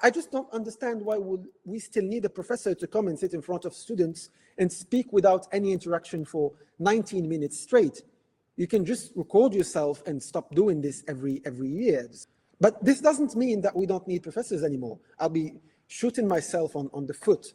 I just don't understand why would we still need a professor to come and sit in front of students and speak without any interaction for 19 minutes straight. You can just record yourself and stop doing this every year. But this doesn't mean that we don't need professors anymore. I'll be shooting myself on the foot.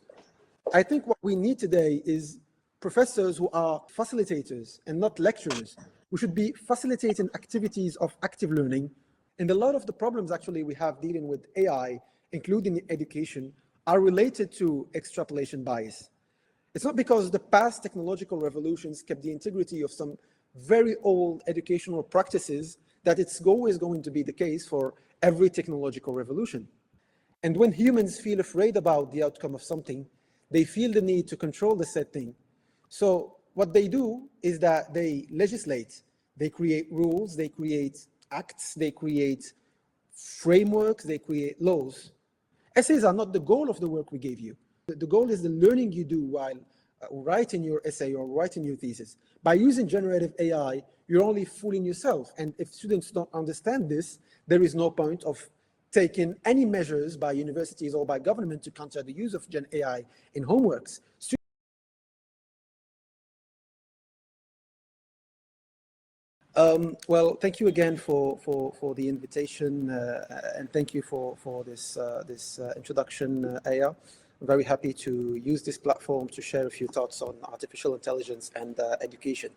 I think what we need today is professors who are facilitators and not lecturers, who should be facilitating activities of active learning. And a lot of the problems actually we have dealing with AI, including education, are related to extrapolation bias. It's not because the past technological revolutions kept the integrity of some very old educational practices that it's always going to be the case for every technological revolution. And when humans feel afraid about the outcome of something, they feel the need to control the said thing. So what they do is that they legislate, they create rules, they create acts, they create frameworks, they create laws. Essays are not the goal of the work we gave you. The goal is the learning you do while writing your essay or writing your thesis. By using generative AI, you're only fooling yourself. And if students don't understand this, there is no point of taking any measures by universities or by government to counter the use of Gen AI in homeworks. Well, thank you again for the invitation, and thank you for this introduction, Aya. I'm very happy to use this platform to share a few thoughts on artificial intelligence and education.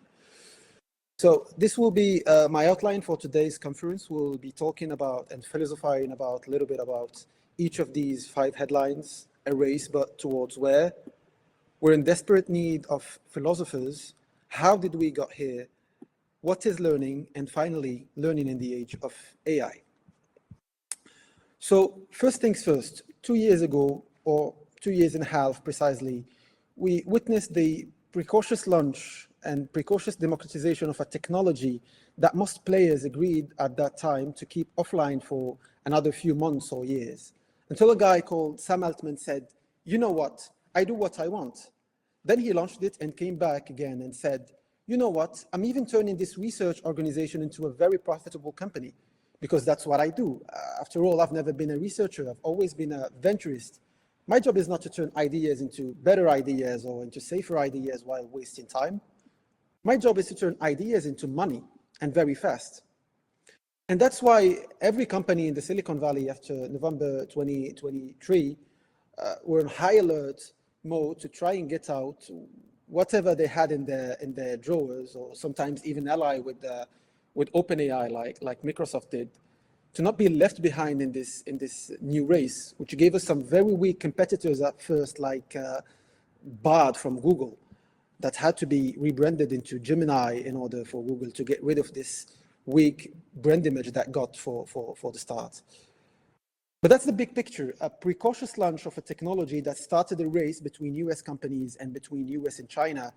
So this will be my outline for today's conference. We'll be talking about and philosophizing about a little bit about each of these 5 headlines: a race, but towards where? We're in desperate need of philosophers. How did we get here? What is learning? And finally, learning in the age of AI. So first things first, 2 years ago, or 2 years and a half precisely, we witnessed the precocious launch and precocious democratization of a technology that most players agreed at that time to keep offline for another few months or years, until a guy called Sam Altman said, you know what, I do what I want. Then he launched it and came back again and said, you know what, I'm even turning this research organization into a very profitable company, because that's what I do. After all, I've never been a researcher. I've always been a venturist. My job is not to turn ideas into better ideas or into safer ideas while wasting time. My job is to turn ideas into money, and very fast. And that's why every company in the Silicon Valley after November 2023 were in high alert mode to try and get out whatever they had in their drawers, or sometimes even ally with OpenAI like Microsoft did, to not be left behind in this new race, which gave us some very weak competitors at first, like Bard from Google, that had to be rebranded into Gemini in order for Google to get rid of this weak brand image that got for the start. But that's the big picture, a precocious launch of a technology that started a race between US companies and between US and China,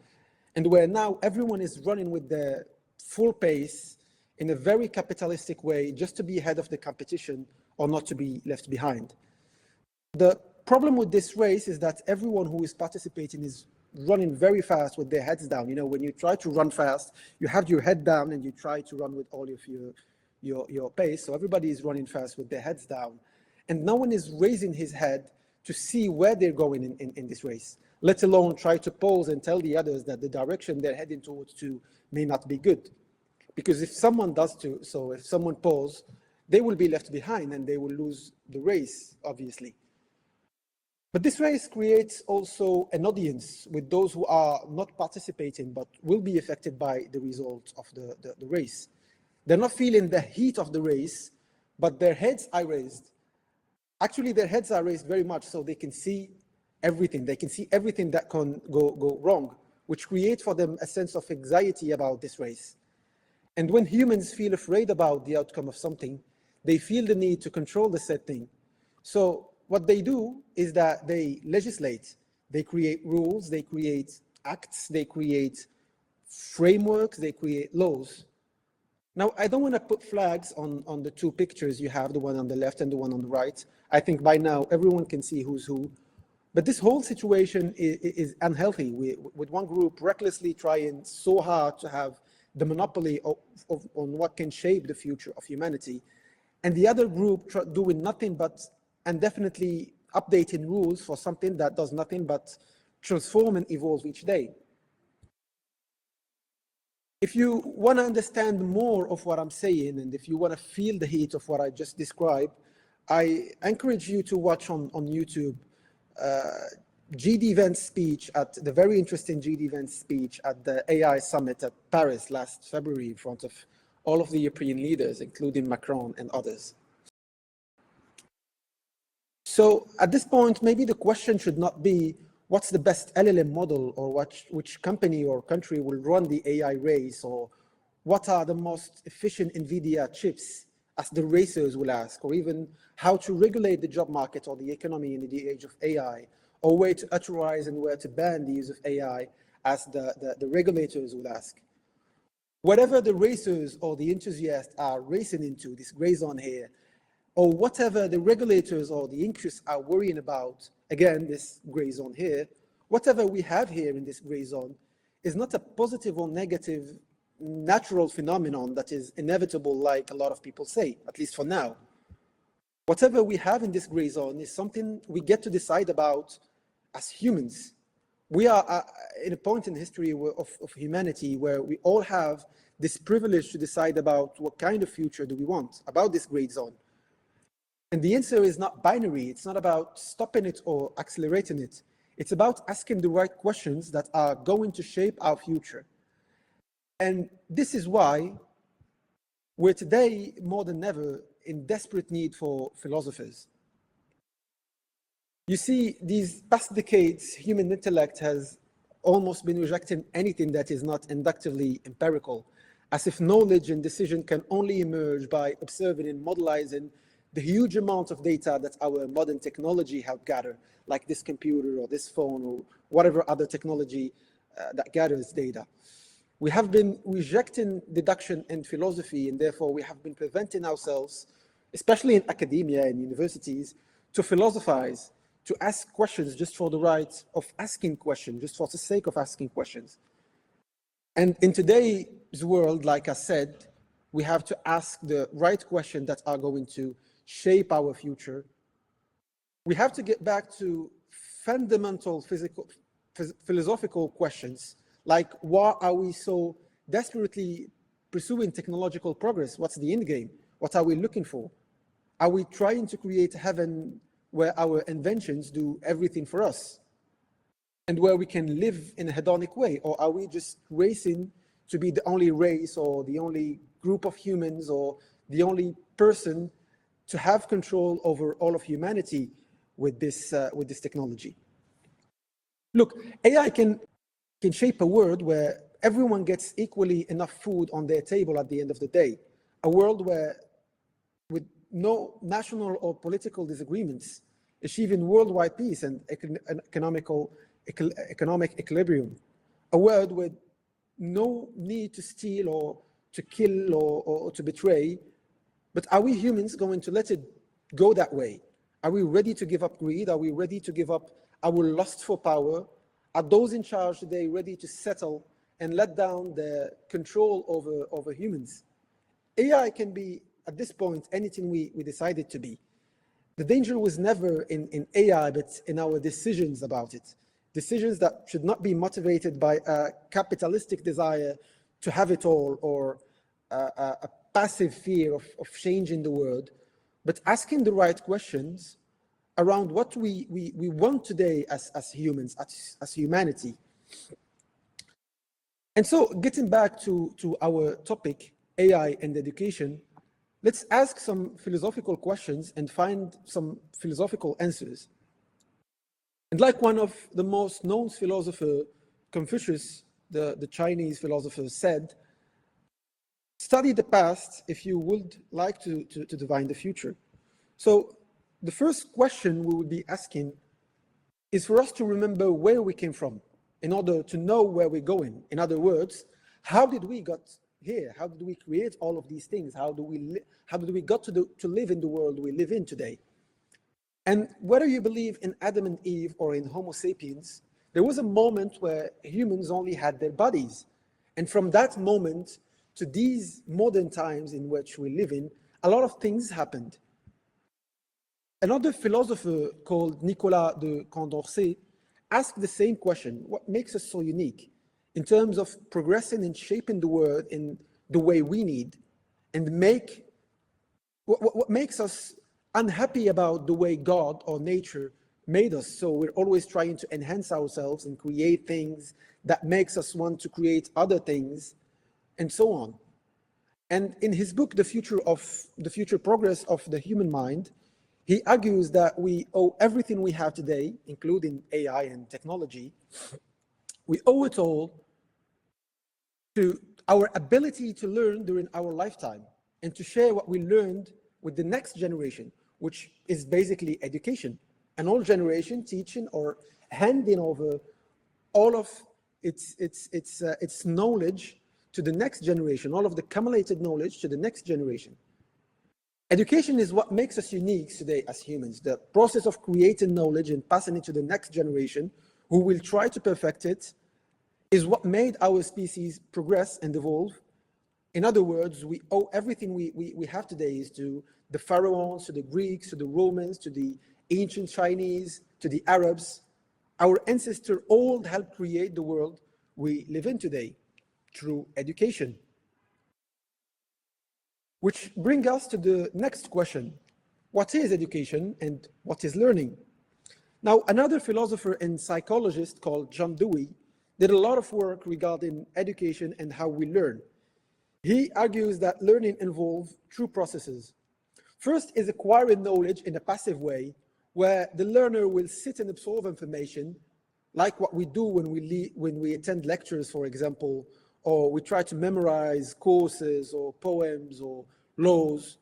and where now everyone is running with their full pace in a very capitalistic way just to be ahead of the competition or not to be left behind. The problem with this race is that everyone who is participating is running very fast with their heads down. You know, when you try to run fast, you have your head down and you try to run with all of your pace. So everybody is running fast with their heads down. And no one is raising his head to see where they're going in this race, let alone try to pause and tell the others that the direction they're heading towards to may not be good. Because if someone does so, if someone pauses, they will be left behind and they will lose the race, obviously. But this race creates also an audience with those who are not participating but will be affected by the result of the race. They're not feeling the heat of the race, but their heads are raised. Actually, their heads are raised very much so they can see everything. They can see everything that can go wrong, which creates for them a sense of anxiety about this race. And when humans feel afraid about the outcome of something, they feel the need to control the said thing. So what they do is that they legislate, they create rules, they create acts, they create frameworks, they create laws. Now, I don't want to put flags on the 2 pictures you have, the one on the left and the one on the right. I think by now everyone can see who's who. But this whole situation is unhealthy, with one group recklessly trying so hard to have the monopoly on what can shape the future of humanity, and the other group doing nothing but and definitely updating rules for something that does nothing but transform and evolve each day. If you want to understand more of what I'm saying, and if you want to feel the heat of what I just described, I encourage you to watch on YouTube GD Vance's speech at the very interesting GD Vance speech at the AI summit at Paris last February in front of all of the European leaders, including Macron and others. So at this point, maybe the question should not be what's the best LLM model, or which company or country will run the AI race, or what are the most efficient NVIDIA chips, as the racers will ask, or even how to regulate the job market or the economy in the age of AI, or where to authorize and where to ban the use of AI, as the regulators will ask. Whatever the racers or the enthusiasts are racing into, this gray zone here, or whatever the regulators or the interests are worrying about, again, this gray zone here, whatever we have here in this gray zone is not a positive or negative natural phenomenon that is inevitable, like a lot of people say, at least for now. Whatever we have in this gray zone is something we get to decide about as humans. We are in a point in history of humanity where we all have this privilege to decide about what kind of future do we want, about this gray zone. And the answer is not binary. It's not about stopping it or accelerating it. It's about asking the right questions that are going to shape our future. And this is why we're today, more than ever, in desperate need for philosophers. You see, these past decades, human intellect has almost been rejecting anything that is not inductively empirical, as if knowledge and decision can only emerge by observing and modelizing the huge amount of data that our modern technology help gather, like this computer or this phone or whatever other technology that gathers data. We have been rejecting deduction and philosophy, and therefore we have been preventing ourselves, especially in academia and universities, to philosophize, to ask questions just for the right of asking questions, just for the sake of asking questions. And in today's world, like I said, we have to ask the right questions that are going to shape our future. We have to get back to fundamental philosophical questions, like why are we so desperately pursuing technological progress? What's the end game? What are we looking for? Are we trying to create heaven where our inventions do everything for us and where we can live in a hedonic way? Or are we just racing to be the only race or the only group of humans or the only person to have control over all of humanity with this technology? Look, AI can shape a world where everyone gets equally enough food on their table at the end of the day. A world where, with no national or political disagreements, achieving worldwide peace and economic equilibrium. A world with no need to steal or to kill or to betray. But are we humans going to let it go that way? Are we ready to give up greed? Are we ready to give up our lust for power? Are those in charge today ready to settle and let down their control over humans? AI can be, at this point, anything we decide it to be. The danger was never in AI, but in our decisions about it. Decisions that should not be motivated by a capitalistic desire to have it all, or a passive fear of changing the world, but asking the right questions around what we want today as humans, as humanity. And so getting back to our topic, AI and education, let's ask some philosophical questions and find some philosophical answers. And like one of the most known philosophers, Confucius, the Chinese philosopher, said, study the past if you would like to divine the future. So the first question we would be asking is for us to remember where we came from in order to know where we're going. In other words, how did we got here? How did we create all of these things? How did we got to live in the world we live in today? And whether you believe in Adam and Eve or in Homo sapiens, there was a moment where humans only had their bodies. And from that moment to these modern times in which we live in, a lot of things happened. Another philosopher called Nicolas de Condorcet asked the same question: what makes us so unique in terms of progressing and shaping the world in the way we need, and what makes us unhappy about the way God or nature made us? So we're always trying to enhance ourselves and create things that makes us want to create other things, and so on. And in his book, The Future Progress of the Human Mind, he argues that we owe everything we have today, including AI and technology, we owe it all to our ability to learn during our lifetime and to share what we learned with the next generation, which is basically education. An old generation teaching or handing over all of its knowledge to the next generation, all of the accumulated knowledge to the next generation. Education is what makes us unique today as humans. The process of creating knowledge and passing it to the next generation, who will try to perfect it, is what made our species progress and evolve. In other words, we owe everything we have today is to the Pharaohs, to the Greeks, to the Romans, to the ancient Chinese, to the Arabs. Our ancestors all helped create the world we live in today through education. Which brings us to the next question. What is education and what is learning? Now, another philosopher and psychologist called John Dewey did a lot of work regarding education and how we learn. He argues that learning involves two processes. First is acquiring knowledge in a passive way, where the learner will sit and absorb information, like what we do when we attend lectures, for example, or we try to memorize courses or poems or laws,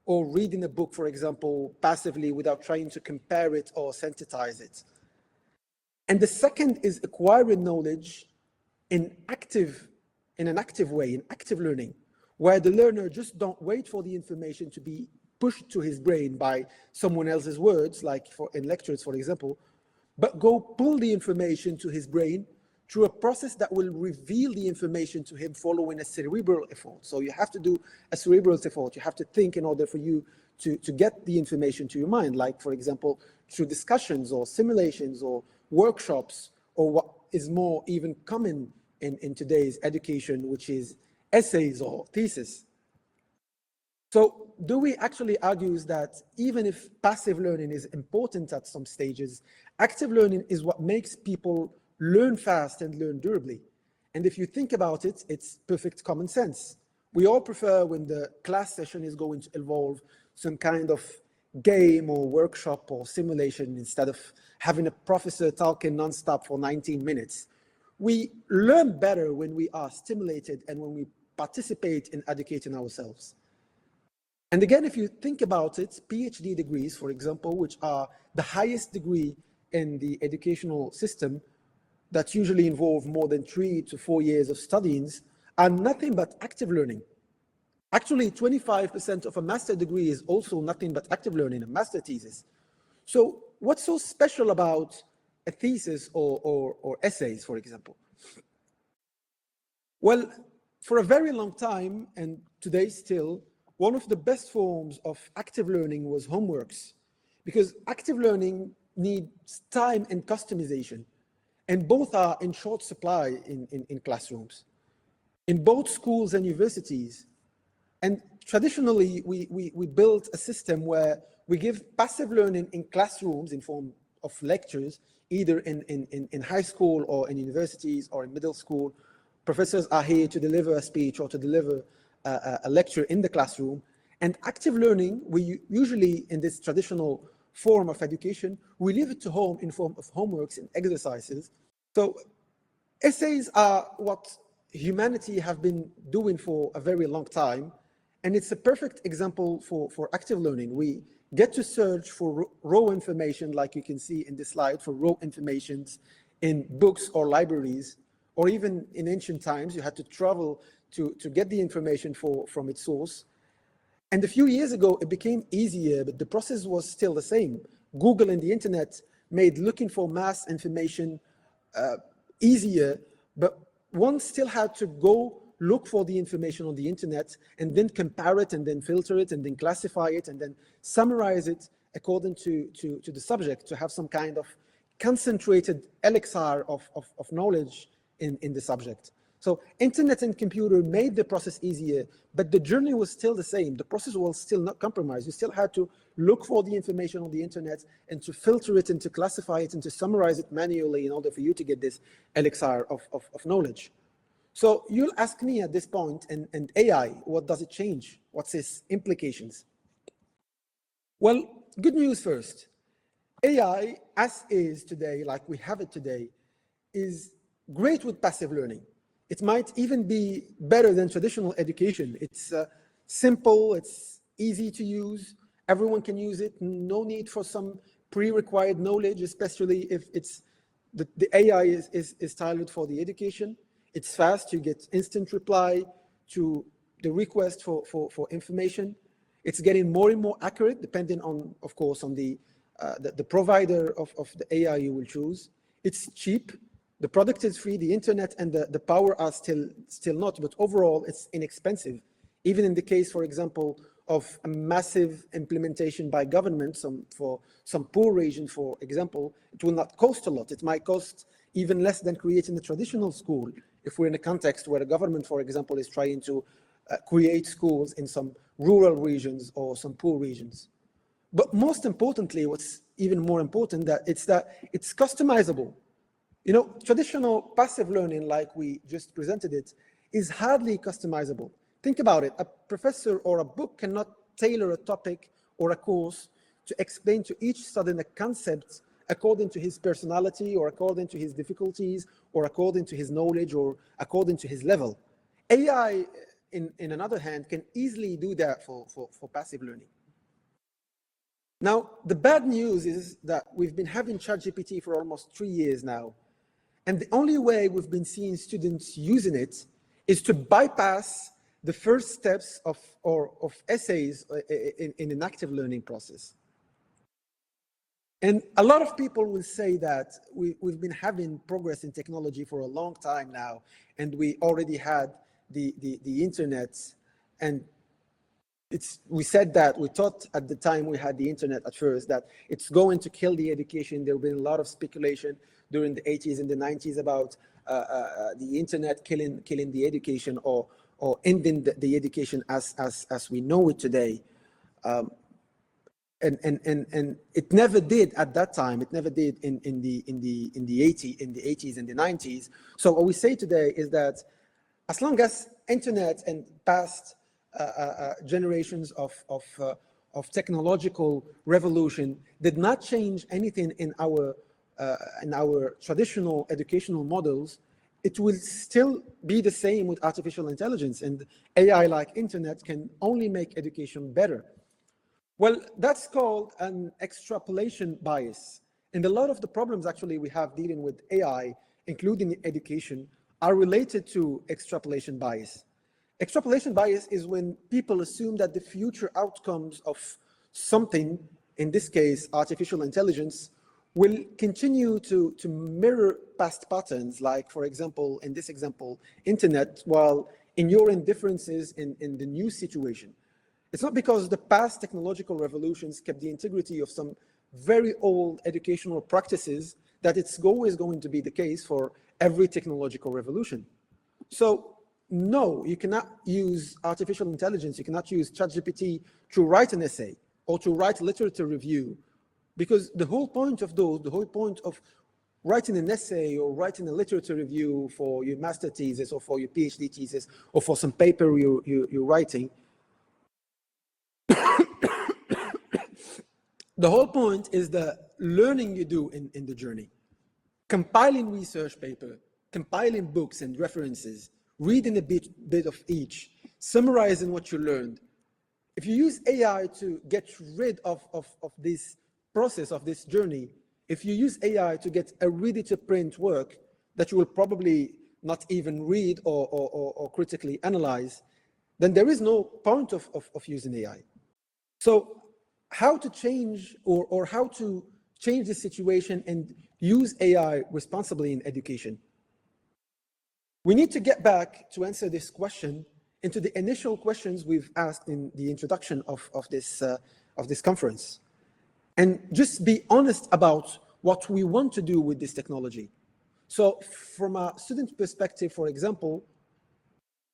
or reading a book, for example, passively without trying to compare it or synthesize it. And the second is acquiring knowledge in an active way, in active learning, where the learner just don't wait for the information to be pushed to his brain by someone else's words, like in lectures, for example, but go pull the information to his brain through a process that will reveal the information to him following a cerebral effort. So you have to do a cerebral effort. You have to think in order for you to get the information to your mind, like, for example, through discussions or simulations or workshops, or what is more even common in today's education, which is essays or thesis. So Dewey actually argues that even if passive learning is important at some stages, active learning is what makes people learn fast and learn durably. And if you think about it, it's perfect common sense. We all prefer when the class session is going to involve some kind of game or workshop or simulation instead of having a professor talking nonstop for 19 minutes. We learn better when we are stimulated and when we participate in educating ourselves. And again, if you think about it, PhD degrees, for example, which are the highest degree in the educational system, that usually involve more than 3 to 4 years of studies, are nothing but active learning. Actually, 25% of a master degree is also nothing but active learning, a master thesis. So what's so special about a thesis or essays, for example? Well, for a very long time, and today still, one of the best forms of active learning was homeworks, because active learning needs time and customization, and both are in short supply in classrooms, in both schools and universities. And traditionally, we built a system where we give passive learning in classrooms in form of lectures, either in high school or in universities or in middle school. Professors are here to deliver a speech or to deliver a lecture in the classroom. And active learning, we usually, in this traditional form of education, we leave it to home in form of homeworks and exercises. So essays are what humanity have been doing for a very long time. And it's a perfect example for active learning. We get to search for raw information, like you can see in this slide, for raw informations in books or libraries, or even in ancient times, you had to travel to get the information from its source. And a few years ago, it became easier, but the process was still the same. Google and the internet made looking for mass information easier, but one still had to go look for the information on the internet and then compare it and then filter it and then classify it and then summarize it according to the subject, to have some kind of concentrated elixir of knowledge in the subject. So internet and computer made the process easier, but the journey was still the same. The process was still not compromised. You still had to look for the information on the internet and to filter it and to classify it and to summarize it manually in order for you to get this elixir of knowledge. So you'll ask me at this point, and AI, what does it change? What's its implications? Well, good news first. AI, as is today, like we have it today, is great with passive learning. It might even be better than traditional education. It's simple, it's easy to use, everyone can use it, no need for some pre-required knowledge, especially if it's the AI is tailored for the education. It's fast, you get instant reply to the request for information. It's getting more and more accurate, depending on, of course, on the provider of the AI you will choose. It's cheap. The product is free, the internet and the power are still not, but overall it's inexpensive. Even in the case, for example, of a massive implementation by government, for some poor region, for example, it will not cost a lot. It might cost even less than creating a traditional school, if we're in a context where the government, for example, is trying to create schools in some rural regions or some poor regions. But most importantly, what's even more important, that it's customizable. You know, traditional passive learning, like we just presented it, is hardly customizable. Think about it. A professor or a book cannot tailor a topic or a course to explain to each student a concept according to his personality or according to his difficulties or according to his knowledge or according to his level. AI, in another hand, can easily do that for passive learning. Now, the bad news is that we've been having ChatGPT for almost 3 years now. And the only way we've been seeing students using it is to bypass the first steps of essays in an active learning process. And a lot of people will say that we've been having progress in technology for a long time now, and we already had the internet, and we said that, we thought at the time we had the internet at first, that it's going to kill the education. There have been a lot of speculation during the 80s and the 90s about the internet killing the education or ending the education as we know it today. And it never did at that time. It never did in the 80s and the 90s. So what we say today is that as long as internet and past generations of technological revolution did not change anything in our traditional educational models, it will still be the same with artificial intelligence, and AI like internet can only make education better. Well, that's called an extrapolation bias. And a lot of the problems actually we have dealing with AI, including education, are related to extrapolation bias. Extrapolation bias is when people assume that the future outcomes of something, in this case, artificial intelligence, will continue to mirror past patterns, like, for example, in this example, internet, while ignoring differences in the new situation. It's not because the past technological revolutions kept the integrity of some very old educational practices that it's always going to be the case for every technological revolution. So, no, you cannot use artificial intelligence, you cannot use ChatGPT to write an essay or to write literature review, because the whole point of writing an essay or writing a literature review for your master thesis or for your PhD thesis or for some paper you're writing, the whole point is the learning you do in the journey. Compiling research paper, compiling books and references, reading a bit of each, summarizing what you learned. If you use AI to get rid of this process, of this journey, if you use AI to get a ready-to-print work that you will probably not even read or critically analyze, then there is no point of using AI. So how to change or how to change the situation and use AI responsibly in education? We need to get back to answer this question into the initial questions we've asked in the introduction of this conference. and just be honest about what we want to do with this technology. So from a student perspective, for example,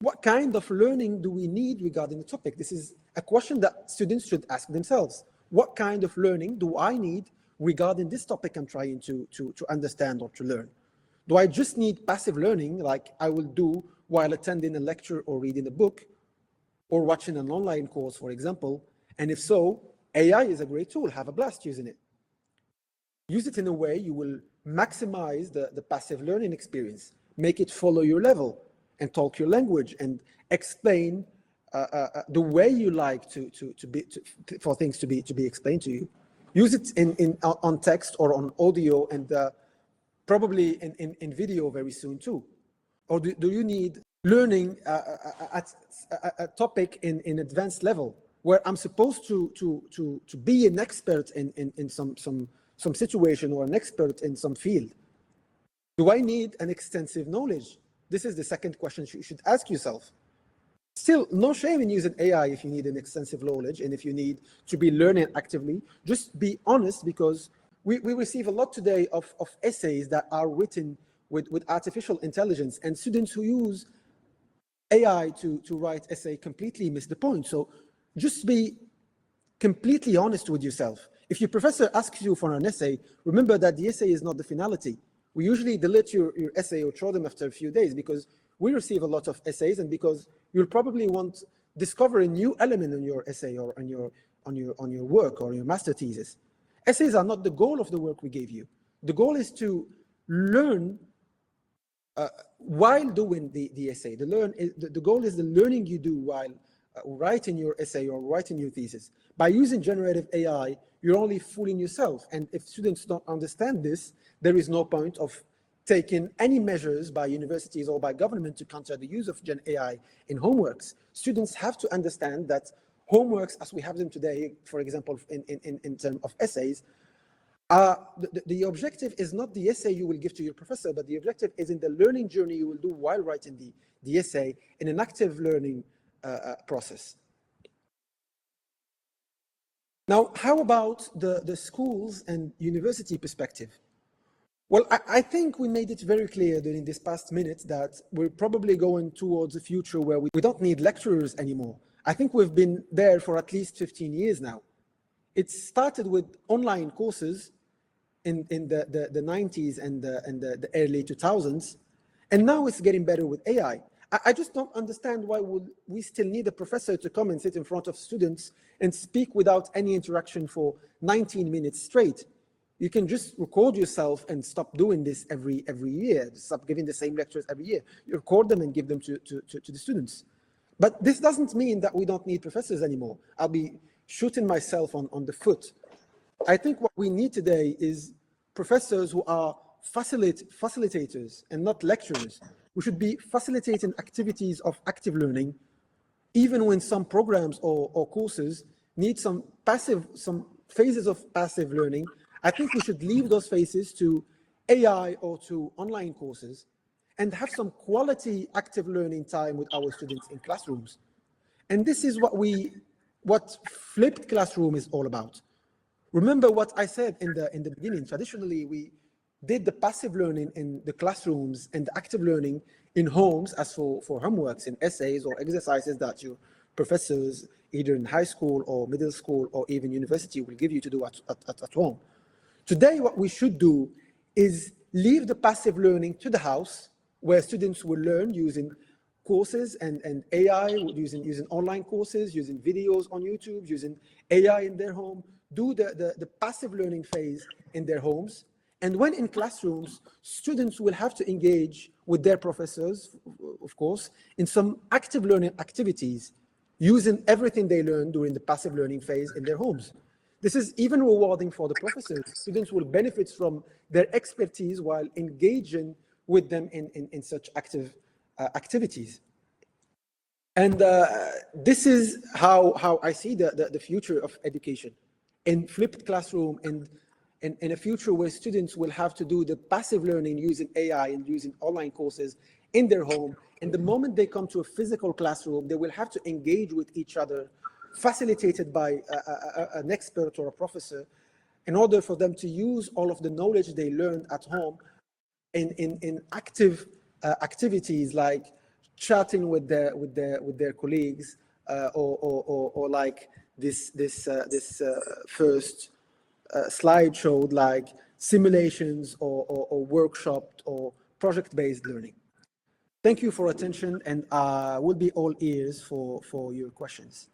what kind of learning do we need regarding the topic? This is a question that students should ask themselves. What kind of learning do I need regarding this topic I'm trying to understand or to learn? Do I just need passive learning like I will do while attending a lecture or reading a book or watching an online course, for example? And if so, AI is a great tool. Have a blast using it. Use it in a way you will maximize the passive learning experience. Make it follow your level and talk your language and explain the way you like for things to be explained to you. Use it on text or on audio and probably in video very soon too. Or do you need learning at a topic in advanced level where I'm supposed to be an expert in some situation or an expert in some field? Do I need an extensive knowledge? This is the second question you should ask yourself. Still, no shame in using AI if you need an extensive knowledge and if you need to be learning actively. Just be honest, because we receive a lot today of essays that are written with artificial intelligence, and students who use AI to write essay completely miss the point. So just be completely honest with yourself. If your professor asks you for an essay, remember that the essay is not the finality. We usually delete your essay or throw them after a few days because we receive a lot of essays, and because you'll probably want to discover a new element in your essay or on your work or your master thesis. Essays are not the goal of the work we gave you. The goal is to learn while doing the essay. The goal is the learning you do while writing your essay or writing your thesis. By using generative AI, you're only fooling yourself. And if students don't understand this, there is no point of taking any measures by universities or by government to counter the use of Gen AI in homeworks. Students have to understand that homeworks, as we have them today, for example, in terms of essays, the objective is not the essay you will give to your professor, but the objective is in the learning journey you will do while writing the essay in an active learning process. Now, how about the schools and university perspective? Well, I think we made it very clear during this past minute that we're probably going towards a future where we don't need lecturers anymore. I think we've been there for at least 15 years now. It started with online courses in the 90s and the early 2000s, and now it's getting better with AI. I just don't understand why would we still need a professor to come and sit in front of students and speak without any interaction for 19 minutes straight. You can just record yourself and stop doing this every year. Stop giving the same lectures every year. You record them and give them to the students. But this doesn't mean that we don't need professors anymore. I'll be shooting myself on the foot. I think what we need today is professors who are facilitators and not lecturers. We should be facilitating activities of active learning, even when some programs or courses need some phases of passive learning. I think we should leave those phases to AI or to online courses and have some quality active learning time with our students in classrooms. And this is what flipped classroom is all about. Remember what I said in the beginning. Traditionally, we did the passive learning in the classrooms and the active learning in homes as for homeworks and essays or exercises that your professors, either in high school or middle school or even university, will give you to do at home. Today, what we should do is leave the passive learning to the house, where students will learn using courses and AI, using online courses, using videos on YouTube, using AI in their home, do the passive learning phase in their homes. And when in classrooms, students will have to engage with their professors, of course, in some active learning activities, using everything they learn during the passive learning phase in their homes. This is even rewarding for the professors. Students will benefit from their expertise while engaging with them in such active activities. And this is how I see the future of education, in flipped classroom and in a future where students will have to do the passive learning using AI and using online courses in their home. And the moment they come to a physical classroom, they will have to engage with each other, facilitated by an expert or a professor, in order for them to use all of the knowledge they learned at home in active activities like chatting with their colleagues, or like this first slide showed, like simulations or workshop or project-based learning. Thank you for attention, and we'll be all ears for your questions.